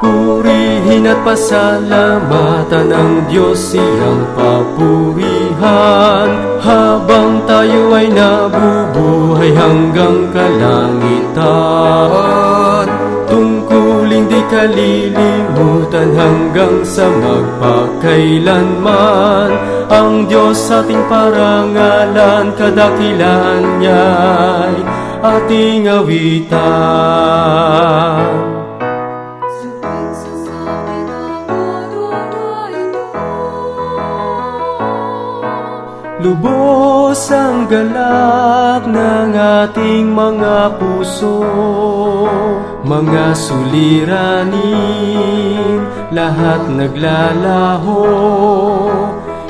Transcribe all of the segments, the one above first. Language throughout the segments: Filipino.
Purihin at pasalamatan ang Diyos, siyang papurihan, habang tayo ay nabubuhay hanggang kalangitan. Tungkuling di kalilimutan hanggang sa magpakailanman, ang Diyos ating parangalan, kadakilaan niya'y ating awitan. Lubos ang galak ng ating mga puso, mga suliranin, lahat naglalaho.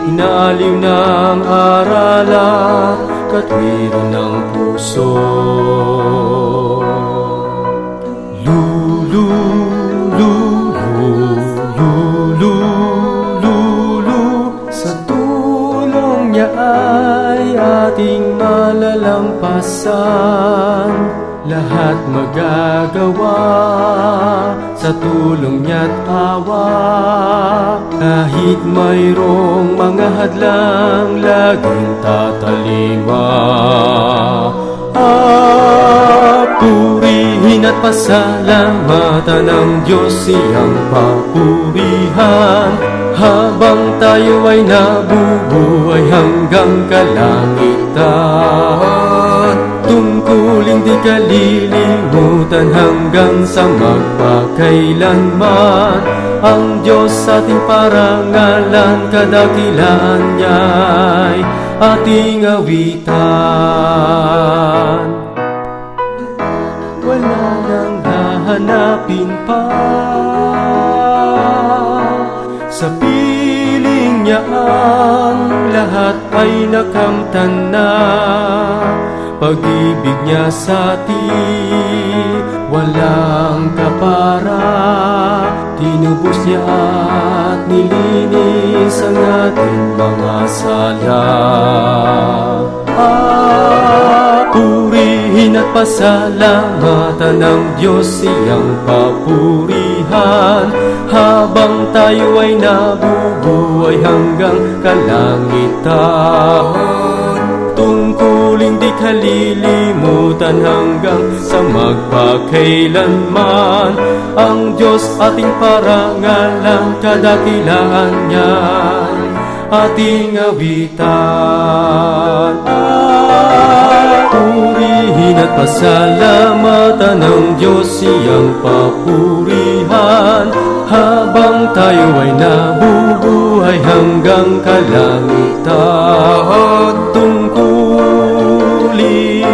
Inaaliw ng aral at katwiran ng puso. Sa tulong niya ay ating malalampasan, lahat magagawa sa tulong niya't awa. Kahit mayroong mga hadlang, laging tatalima. Purihin at pasalamatan ang Diyos, siyang papurihan, habang tayo ay nabubuhay hanggang kalangitan. Tungkuling di kalilimutan hanggang sa magpakailanman, ang Diyos ating parangalan, kadakilaan niya'y ating awitan. Wala nang hahanapin pa, sa piling niya ang lahat ay nakamtan na. Pag-ibig niya sa atin walang kapara, tinubos niya at nilinis ang ating mga sala. Purihin at pasalamatan ng Diyos, siyang papurihan, habang tayo ay nabubuhay hanggang kalangitan. Tungkuling di kalilimutan hanggang sa magpakailanman, ang Diyos ating parangalan, kadakilaan niya'y ating awitan. Purihin at pasalamatan ng Diyos, siyang papurihan, habang tayo ay nabubuhay hanggang kalangitan. Tungkulin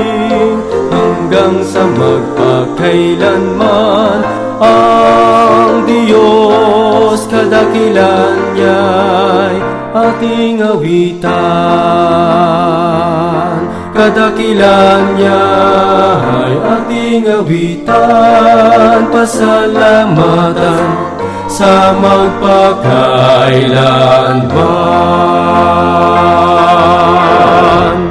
hanggang sa magpakailanman, ang Diyos, kadakilaan niya'y ating awitan. Kadakilaan niya'y ating awitan, pasalamatan sa magpakailanman.